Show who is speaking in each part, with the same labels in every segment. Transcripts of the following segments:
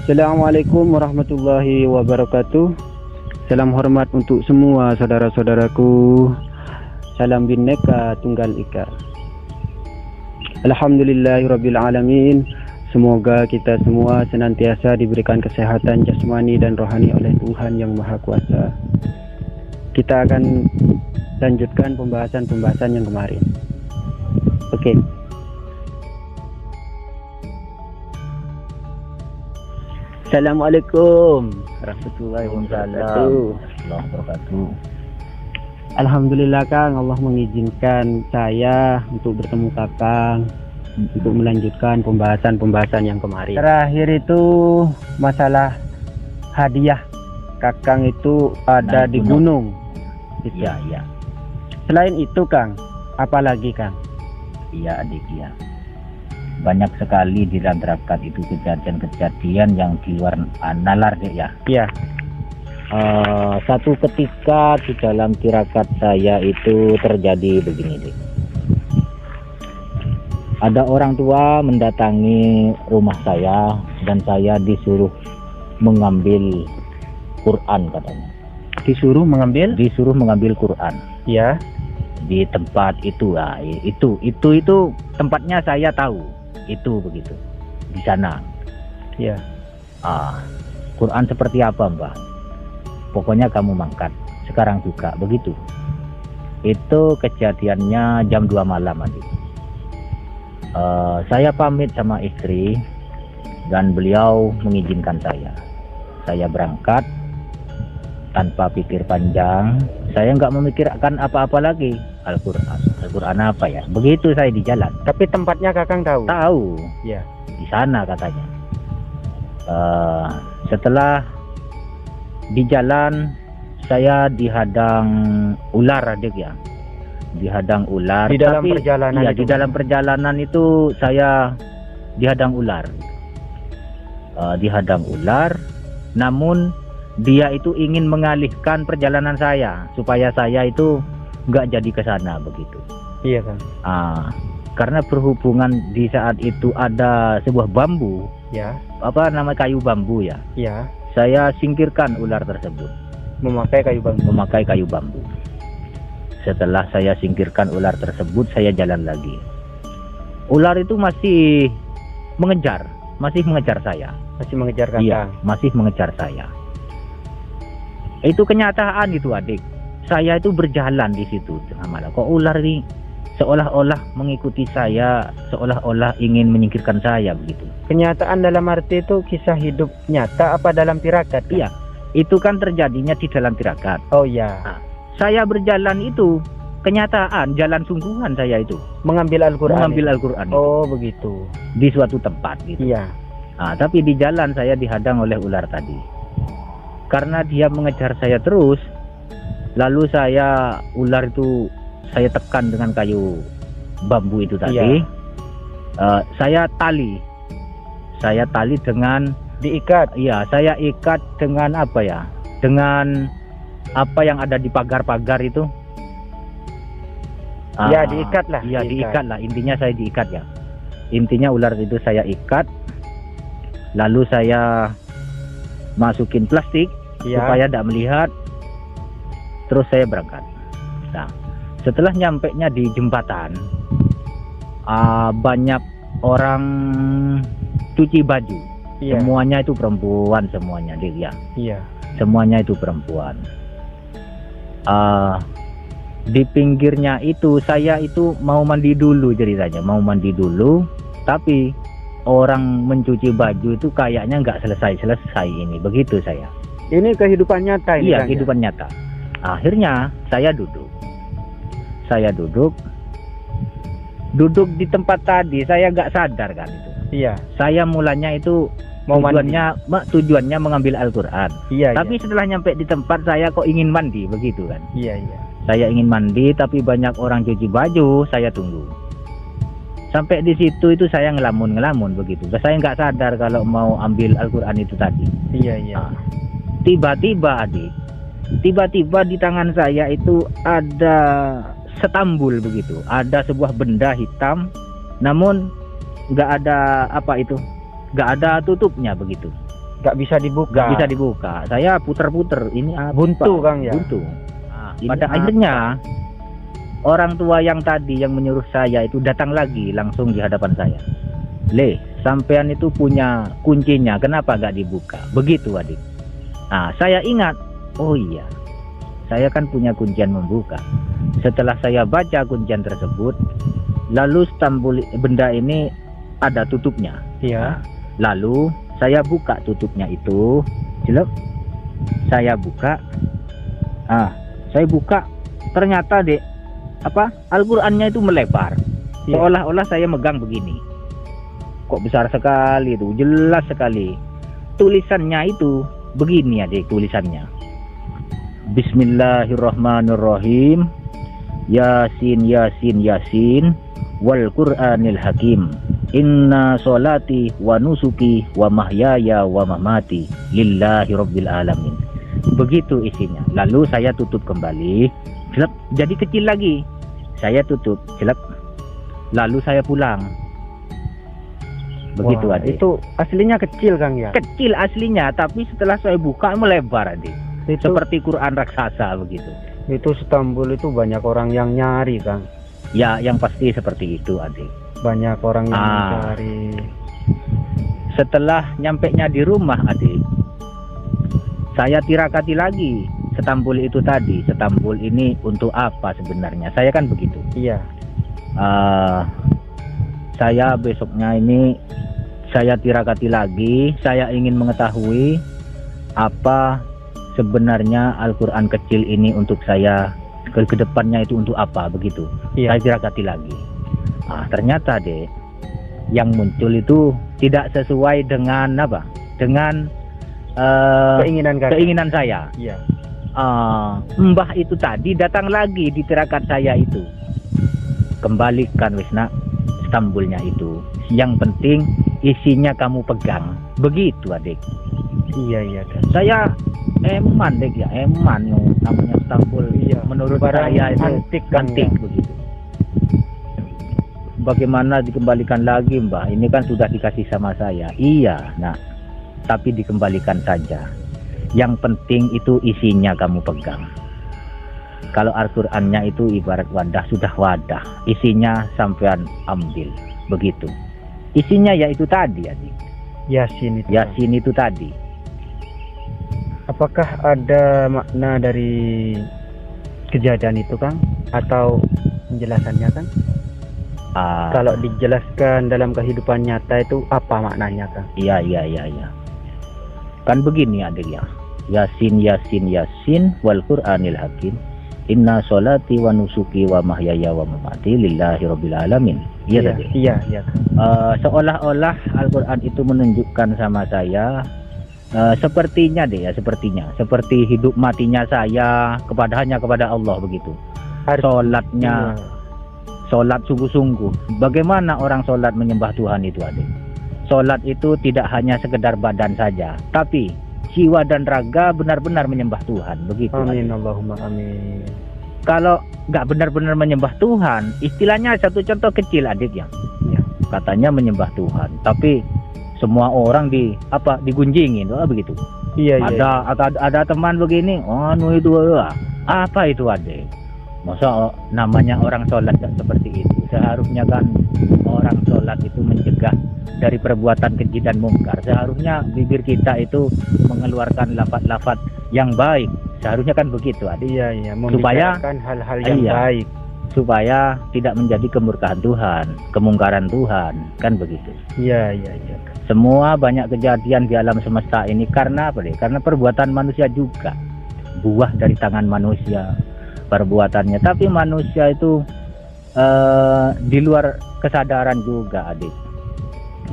Speaker 1: Assalamualaikum warahmatullahi wabarakatuh. Salam hormat untuk semua saudara-saudaraku. Salam Bhinneka Tunggal Ika. Alhamdulillahirabbil alamin. Semoga kita semua senantiasa diberikan kesehatan jasmani dan rohani oleh Tuhan Yang Maha Kuasa. Kita akan lanjutkan pembahasan yang kemarin. Oke. Assalamualaikum warahmatullahi wabarakatuh. Alhamdulillah Kang, Allah mengizinkan saya untuk bertemu Kakang untuk melanjutkan pembahasan yang kemarin. Terakhir itu masalah hadiah Kakang itu ada di gunung.
Speaker 2: Iya, iya.
Speaker 1: Selain itu Kang, apa lagi Kang?
Speaker 2: Iya adik ya. Banyak sekali di dalam tirakat itu kejadian-kejadian yang di luar nalar dek ya.
Speaker 1: Iya.
Speaker 2: Satu ketika di dalam tirakat saya itu terjadi begini dek. Ada orang tua mendatangi rumah saya dan saya disuruh mengambil Quran katanya.
Speaker 1: Disuruh mengambil?
Speaker 2: Disuruh mengambil Quran.
Speaker 1: Ya.
Speaker 2: Di tempat itu lah. Itu tempatnya saya tahu. Itu begitu di sana.
Speaker 1: Ya.
Speaker 2: Quran seperti apa Mbah? Pokoknya kamu mangkat sekarang juga begitu. Itu kejadiannya jam 2 malam adik. Saya pamit sama istri dan beliau mengizinkan saya. Saya berangkat tanpa pikir panjang. Saya nggak memikirkan apa-apa lagi. Al-Quran apa ya? Begitu saya di jalan.
Speaker 1: Tapi tempatnya Kakang tahu?
Speaker 2: Tahu.
Speaker 1: Ya.
Speaker 2: Di sana katanya. Setelah di jalan saya dihadang ular adik ya. Dihadang ular.
Speaker 1: Di dalam perjalanan
Speaker 2: iya,
Speaker 1: itu?
Speaker 2: Di dalam perjalanan itu saya dihadang ular. Dihadang ular. Namun dia itu ingin mengalihkan perjalanan saya supaya saya itu nggak jadi ke sana begitu.
Speaker 1: Iya kan.
Speaker 2: Karena berhubungan di saat itu ada sebuah bambu.
Speaker 1: Ya.
Speaker 2: Apa nama kayu bambu ya?
Speaker 1: Ya.
Speaker 2: Saya singkirkan ular tersebut.
Speaker 1: Memakai kayu bambu.
Speaker 2: Memakai kayu bambu. Setelah saya singkirkan ular tersebut, saya jalan lagi. Ular itu masih mengejar saya.
Speaker 1: Masih mengejar Kakang.
Speaker 2: Iya, masih mengejar saya. Itu kenyataan itu adik. Saya itu berjalan di situ tengah malam. Kok ular ini seolah-olah mengikuti saya, seolah-olah ingin menyingkirkan saya begitu.
Speaker 1: Kenyataan dalam arti itu kisah hidup nyata apa dalam tirakat? Kan?
Speaker 2: Iya, itu kan terjadinya di dalam tirakat.
Speaker 1: Oh iya.
Speaker 2: Saya berjalan itu kenyataan, jalan sungguhan saya itu.
Speaker 1: Mengambil Al-Quran. Oh begitu.
Speaker 2: Di suatu tempat gitu.
Speaker 1: Iya.
Speaker 2: Tapi di jalan saya dihadang oleh ular tadi. Karena dia mengejar saya terus, lalu ular itu saya tekan dengan kayu bambu itu tadi.
Speaker 1: Iya.
Speaker 2: Saya tali dengan
Speaker 1: diikat.
Speaker 2: Iya, saya ikat dengan apa ya? Dengan apa yang ada di pagar-pagar itu.
Speaker 1: Ya diikat lah.
Speaker 2: Iya diikat lah. Intinya saya diikat ya. Intinya ular itu saya ikat, lalu saya masukin plastik. Ya. Supaya tidak melihat. Terus saya berangkat. Nah, setelah nyampenya di jembatan, banyak orang cuci baju. Ya. Semuanya itu perempuan semuanya dia.
Speaker 1: Iya.
Speaker 2: Semuanya itu perempuan. Di pinggirnya itu saya itu mau mandi dulu ceritanya, tapi orang mencuci baju itu kayaknya nggak selesai ini, begitu saya.
Speaker 1: Ini kehidupan nyata ini.
Speaker 2: Iya, kehidupan nyata. Akhirnya saya duduk di tempat tadi. Saya nggak sadar kan itu. Iya. Saya mulanya itu tujuannya mengambil Al-Quran. Iya. Tapi setelah nyampe di tempat saya kok ingin mandi begitu kan.
Speaker 1: Iya, iya.
Speaker 2: Saya ingin mandi tapi banyak orang cuci baju, saya tunggu. Sampai di situ itu saya ngelamun begitu. Saya nggak sadar kalau mau ambil Al-Quran itu tadi.
Speaker 1: Iya, iya.
Speaker 2: Tiba-tiba di tangan saya itu ada setambul begitu. Ada sebuah benda hitam, namun nggak ada nggak ada tutupnya begitu.
Speaker 1: nggak bisa dibuka.
Speaker 2: Nggak bisa dibuka. Saya puter-puter. Ini apa?
Speaker 1: Buntu, Kang, ya?
Speaker 2: Buntu. Nah, pada akhirnya orang tua yang tadi yang menyuruh saya itu datang lagi langsung di hadapan saya. Le, sampean itu punya kuncinya, kenapa nggak dibuka? Begitu, adik. Nah, saya ingat, oh iya, saya kan punya kuncian membuka. Setelah saya baca kuncian tersebut, lalu stambul benda ini ada tutupnya.
Speaker 1: Iya.
Speaker 2: Lalu saya buka tutupnya itu, jelek. Saya buka, saya buka, ternyata dek, Al-Qur'annya itu melebar, seolah-olah saya megang begini. Kok besar sekali itu, jelas sekali. Tulisannya itu begini adik, tulisannya. Bismillahirrahmanirrahim. Yasin, Yasin, Yasin. Wal Qur'anil Hakim. Inna sholati wa nusuki wa mahyaya wa mamati lillahi rabbil alamin. Begitu isinya. Lalu saya tutup kembali. Jelek, jadi kecil lagi. Saya tutup, jelek. Lalu saya pulang. Begitu.
Speaker 1: Wah,
Speaker 2: adik.
Speaker 1: itu aslinya kecil, Kang, ya?
Speaker 2: Kecil aslinya, tapi setelah saya buka melebar, adik.
Speaker 1: Itu,
Speaker 2: Seperti Quran raksasa begitu.
Speaker 1: itu Stambul itu banyak orang yang nyari, Kang.
Speaker 2: Ya, yang pasti seperti itu, adik.
Speaker 1: Banyak orang yang mencari.
Speaker 2: Setelah nyampenya di rumah, adik, saya tirakati lagi Stambul itu tadi. Stambul ini untuk apa sebenarnya? Saya kan begitu.
Speaker 1: Iya.
Speaker 2: Saya besoknya ini saya tirakati lagi. Saya ingin mengetahui apa sebenarnya Al-Quran kecil ini untuk saya ke depannya itu untuk apa begitu.
Speaker 1: Iya.
Speaker 2: Saya tirakati lagi. Ternyata deh yang muncul itu tidak sesuai dengan apa? Dengan keinginan saya.
Speaker 1: Iya.
Speaker 2: Mbah itu tadi datang lagi di tirakat saya itu. Kembalikan Wisna Stambulnya itu. Yang penting isinya kamu pegang. Begitu, adik.
Speaker 1: Iya, Kang.
Speaker 2: Saya eman, dek, ya, eman yang namanya Stambul.
Speaker 1: Iya.
Speaker 2: Menurut
Speaker 1: Barang
Speaker 2: saya itu
Speaker 1: antik, Kang,
Speaker 2: antik
Speaker 1: ya.
Speaker 2: begitu. Bagaimana dikembalikan lagi, Mbah? Ini kan sudah dikasih sama saya. Iya, nah, tapi dikembalikan saja. Yang penting itu isinya kamu pegang. Kalau Al-Qur'annya itu ibarat wadah, sudah wadah. Isinya sampean ambil. Begitu. Isinya yaitu tadi, adik.
Speaker 1: Yasin itu.
Speaker 2: Yasin itu tadi.
Speaker 1: Apakah ada makna dari kejadian itu, Kang? Atau penjelasannya, Kang? Kalau dijelaskan dalam kehidupan nyata itu apa maknanya, Kang?
Speaker 2: Iya. Kan begini, adik, ya. Yasin, Yasin, Yasin, wal Qur'anil Hakim. Inna sholati wa nusuki wa mahyaya wa mamati lillahi rabbil alamin. Iya tadi.
Speaker 1: Iya.
Speaker 2: Seolah-olah Al-Qur'an itu menunjukkan sama saya sepertinya deh ya, seperti hidup matinya saya hanya kepada Allah begitu. Sholatnya, sholat sungguh-sungguh. Bagaimana orang sholat menyembah Tuhan itu, adik? Sholat itu tidak hanya sekedar badan saja, tapi jiwa dan raga benar-benar menyembah Tuhan, begitu.
Speaker 1: Amin,
Speaker 2: adik.
Speaker 1: Allahumma amin.
Speaker 2: Kalau nggak benar-benar menyembah Tuhan, istilahnya satu contoh kecil, adik, ya. Katanya menyembah Tuhan, tapi semua orang digunjingin, begitu. Iya. Ada teman begini, itu apa itu, adik? Masa namanya orang sholat gak seperti itu? Seharusnya kan orang sholat itu mencegah dari perbuatan keji dan mungkar. Seharusnya bibir kita itu mengeluarkan lafaz-lafaz yang baik. Seharusnya kan begitu, adik.
Speaker 1: Iya.
Speaker 2: Supaya
Speaker 1: hal-hal yang baik.
Speaker 2: Supaya tidak menjadi kemurkaan Tuhan, kemungkaran Tuhan, kan begitu.
Speaker 1: Iya.
Speaker 2: Semua banyak kejadian di alam semesta ini karena apa deh? Karena perbuatan manusia juga. Buah dari tangan manusia perbuatannya. Tapi manusia itu di luar kesadaran juga, adik.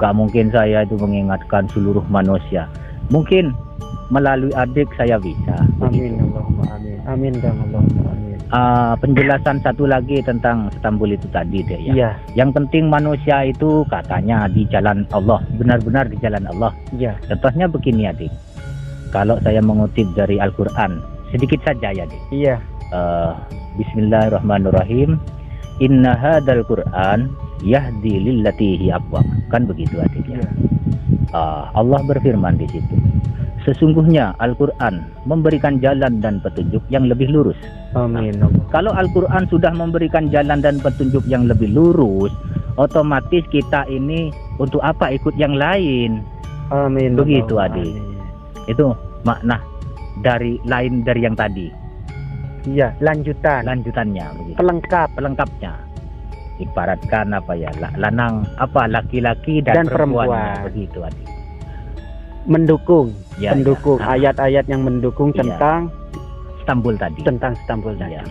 Speaker 2: Nggak mungkin saya itu mengingatkan seluruh manusia. Mungkin melalui adik saya bisa.
Speaker 1: Amin, Allahumma amin. Amin, dan Allahumma amin.
Speaker 2: Penjelasan satu lagi tentang Stambul itu tadi deh, ya.
Speaker 1: Iya.
Speaker 2: Yang penting manusia itu katanya di jalan Allah, benar-benar di jalan Allah.
Speaker 1: Iya.
Speaker 2: Contohnya begini, adik. Kalau saya mengutip dari Al-Qur'an, sedikit saja ya, adik.
Speaker 1: Iya.
Speaker 2: Bismillahirrahmanirrahim. Inna hadzal Qur'an yahdi lillati hi aqwam. Kan begitu, adik, ya.
Speaker 1: Iya.
Speaker 2: Allah berfirman di situ. Sesungguhnya Al-Quran memberikan jalan dan petunjuk yang lebih lurus.
Speaker 1: Amin.
Speaker 2: Kalau Al-Quran sudah memberikan jalan dan petunjuk yang lebih lurus, otomatis kita ini untuk apa ikut yang lain?
Speaker 1: Amin.
Speaker 2: Begitu, adik.
Speaker 1: Amin.
Speaker 2: Itu makna dari lain dari yang tadi.
Speaker 1: Iya,
Speaker 2: Lanjutannya begitu. Pelengkapnya. Ibaratkan apa ya? Lanang apa laki-laki dan perempuan. Begitu, adik.
Speaker 1: Mendukung
Speaker 2: Ya,
Speaker 1: ayat-ayat yang mendukung
Speaker 2: Iya.
Speaker 1: tentang
Speaker 2: Istanbul tadi.
Speaker 1: Istanbul tadi.
Speaker 2: Iya.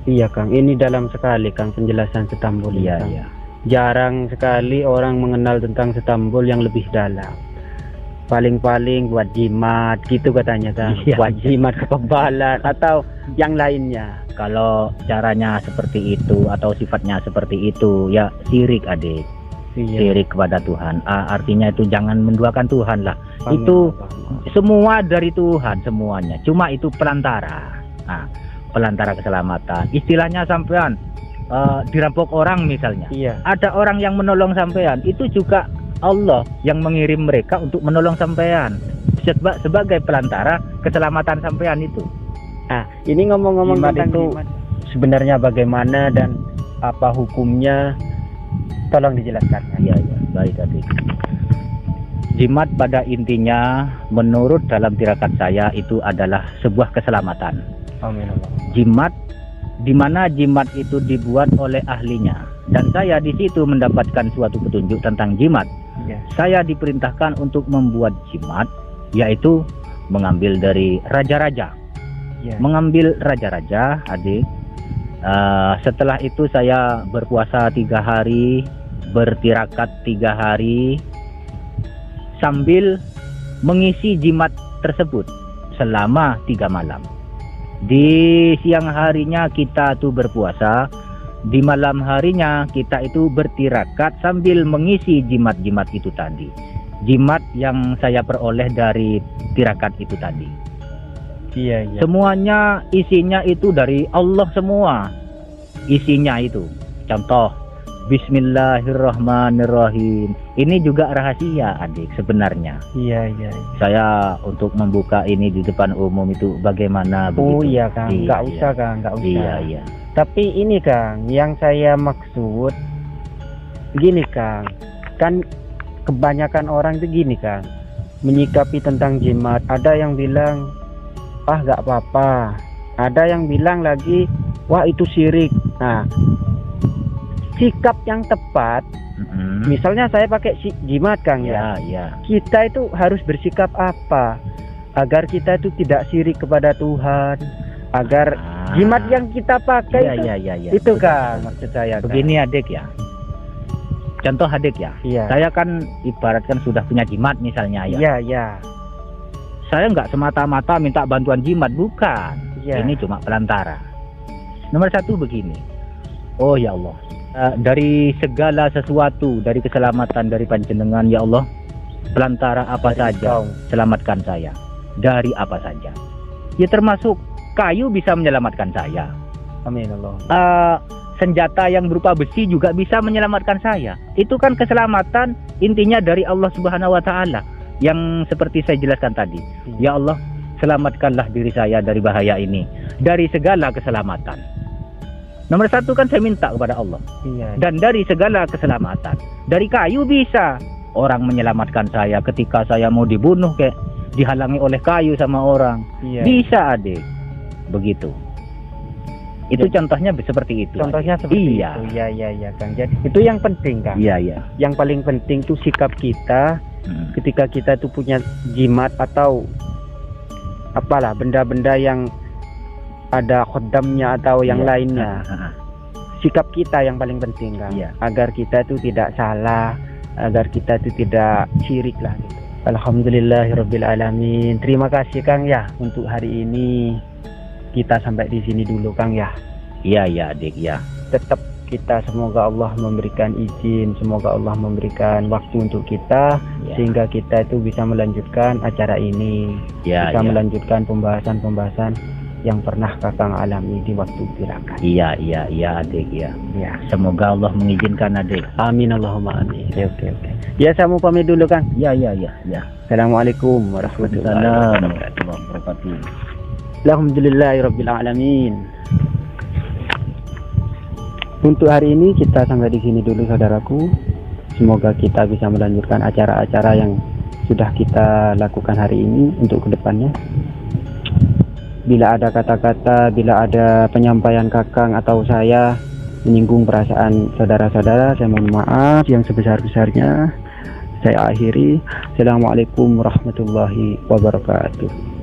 Speaker 1: Iya, Kang. Ini dalam sekali, Kang, penjelasan Istanbul ini,
Speaker 2: Iya,
Speaker 1: Kang.
Speaker 2: iya.
Speaker 1: Jarang sekali orang mengenal tentang Istanbul yang lebih dalam. Paling-paling buat jimat gitu katanya, Kang.
Speaker 2: Iya,
Speaker 1: Buat
Speaker 2: iya.
Speaker 1: jimat kekebalan atau yang lainnya.
Speaker 2: Kalau caranya seperti itu atau sifatnya seperti itu, ya syirik, adik.
Speaker 1: Iya.
Speaker 2: Syirik kepada Tuhan. Artinya itu jangan menduakan Tuhan lah.
Speaker 1: Amin.
Speaker 2: Itu semua dari Tuhan semuanya. Cuma itu pelantara. Nah, pelantara keselamatan. Istilahnya sampean dirampok orang misalnya.
Speaker 1: Iya.
Speaker 2: Ada orang yang menolong sampean, itu juga Allah yang mengirim mereka untuk menolong sampean. Sebagai pelantara keselamatan sampean itu.
Speaker 1: Nah, ini ngomong-ngomong
Speaker 2: Jimat
Speaker 1: tentang
Speaker 2: itu
Speaker 1: jimat, sebenarnya bagaimana dan apa hukumnya? Tolong dijelaskannya.
Speaker 2: Iya, iya, baik, adik. Jimat pada intinya menurut dalam tirakat saya itu adalah sebuah keselamatan.
Speaker 1: Amin.
Speaker 2: Jimat di mana jimat itu dibuat oleh ahlinya, dan saya di situ mendapatkan suatu petunjuk tentang jimat.
Speaker 1: Iya.
Speaker 2: Saya diperintahkan untuk membuat jimat, yaitu mengambil dari raja-raja.
Speaker 1: Iya.
Speaker 2: Mengambil raja-raja, adik. Setelah itu saya berpuasa 3 hari, bertirakat 3 hari, sambil mengisi jimat tersebut selama 3 malam. Di siang harinya kita tuh berpuasa, di malam harinya kita itu bertirakat sambil mengisi jimat-jimat itu tadi. Jimat yang saya peroleh dari tirakat itu tadi.
Speaker 1: Iya, iya.
Speaker 2: Semuanya isinya itu dari Allah semua. Isinya itu. Contoh, Bismillahirrahmanirrahim. Ini juga rahasia, adik, sebenarnya.
Speaker 1: Iya, iya.
Speaker 2: Saya untuk membuka ini di depan umum itu bagaimana
Speaker 1: Oh
Speaker 2: begitu.
Speaker 1: iya, Kang. Nggak
Speaker 2: Iya,
Speaker 1: usah, Kang. Nggak usah.
Speaker 2: Iya, iya.
Speaker 1: Tapi ini, Kang, yang saya maksud gini, Kang. Kan kebanyakan orang itu gini, Kang, menyikapi tentang jimat. Ada yang bilang, ah nggak apa-apa. Ada yang bilang lagi, wah itu syirik. Nah, sikap yang tepat, misalnya saya pakai jimat, Kang, ya.
Speaker 2: Iya.
Speaker 1: Kita itu harus bersikap apa agar kita itu tidak syirik kepada Tuhan, agar jimat yang kita pakai
Speaker 2: Iya.
Speaker 1: itu, Kang, maksud saya, Kang.
Speaker 2: Begini, adik ya. Contoh, adik ya.
Speaker 1: Iya.
Speaker 2: Saya kan ibaratkan sudah punya jimat misalnya ya.
Speaker 1: Iya, iya.
Speaker 2: Saya nggak semata-mata minta bantuan jimat, bukan.
Speaker 1: Iya.
Speaker 2: Ini cuma pelantara. Nomor 1 begini. Oh ya Allah, dari segala sesuatu, dari keselamatan dari panjenengan ya Allah, pelantara apa saja, selamatkan saya. Dari apa saja. Ya termasuk kayu bisa menyelamatkan saya.
Speaker 1: Amin Allah.
Speaker 2: Senjata yang berupa besi juga bisa menyelamatkan saya. Itu kan keselamatan intinya dari Allah Subhanahu wa taala. Yang seperti saya jelaskan tadi. Ya Allah, selamatkanlah diri saya dari bahaya ini, dari segala keselamatan. Nomor 1 kan saya minta kepada Allah.
Speaker 1: Iya.
Speaker 2: Dan dari segala keselamatan. Dari kayu bisa orang menyelamatkan saya ketika saya mau dibunuh, kayak dihalangi oleh kayu sama orang.
Speaker 1: Iya.
Speaker 2: Bisa, adik. Begitu. Itu contohnya seperti itu.
Speaker 1: Contohnya
Speaker 2: adik.
Speaker 1: seperti
Speaker 2: Iya.
Speaker 1: itu. Iya, Kang. Jadi itu yang penting, Kang.
Speaker 2: Iya.
Speaker 1: Yang paling penting tuh sikap kita ketika kita tuh punya jimat atau apalah benda-benda yang ada khodamnya atau yang lainnya. Sikap kita yang paling penting, Kang.
Speaker 2: Iya.
Speaker 1: Agar kita itu tidak salah, agar kita itu tidak syirik lah gitu. Alhamdulillahirabbil alamin. Terima kasih, Kang, ya, untuk hari ini. Kita sampai di sini dulu, Kang, ya.
Speaker 2: Iya, adik, ya.
Speaker 1: Tetap kita semoga Allah memberikan izin, semoga Allah memberikan waktu untuk kita, sehingga kita itu bisa melanjutkan acara ini, bisa melanjutkan pembahasan-pembahasan yang pernah kakang alami di waktu tirakat.
Speaker 2: Iya adik ya.
Speaker 1: Ya.
Speaker 2: Semoga Allah mengizinkan adik.
Speaker 1: Amin Allahumma amin. Oke. Ya, saya mau pamit dulu Kang.
Speaker 2: Ya.
Speaker 1: Assalamualaikum warahmatullahi
Speaker 2: Wabarakatuh.
Speaker 1: Alhamdulillahirabbil alamin. Untuk hari ini kita sampai di sini dulu saudaraku. Semoga kita bisa melanjutkan acara-acara yang sudah kita lakukan hari ini untuk kedepannya. Bila ada kata-kata, bila ada penyampaian kakang atau saya menyinggung perasaan saudara-saudara, saya mohon maaf yang sebesar-besarnya. Saya akhiri. Assalamualaikum warahmatullahi wabarakatuh.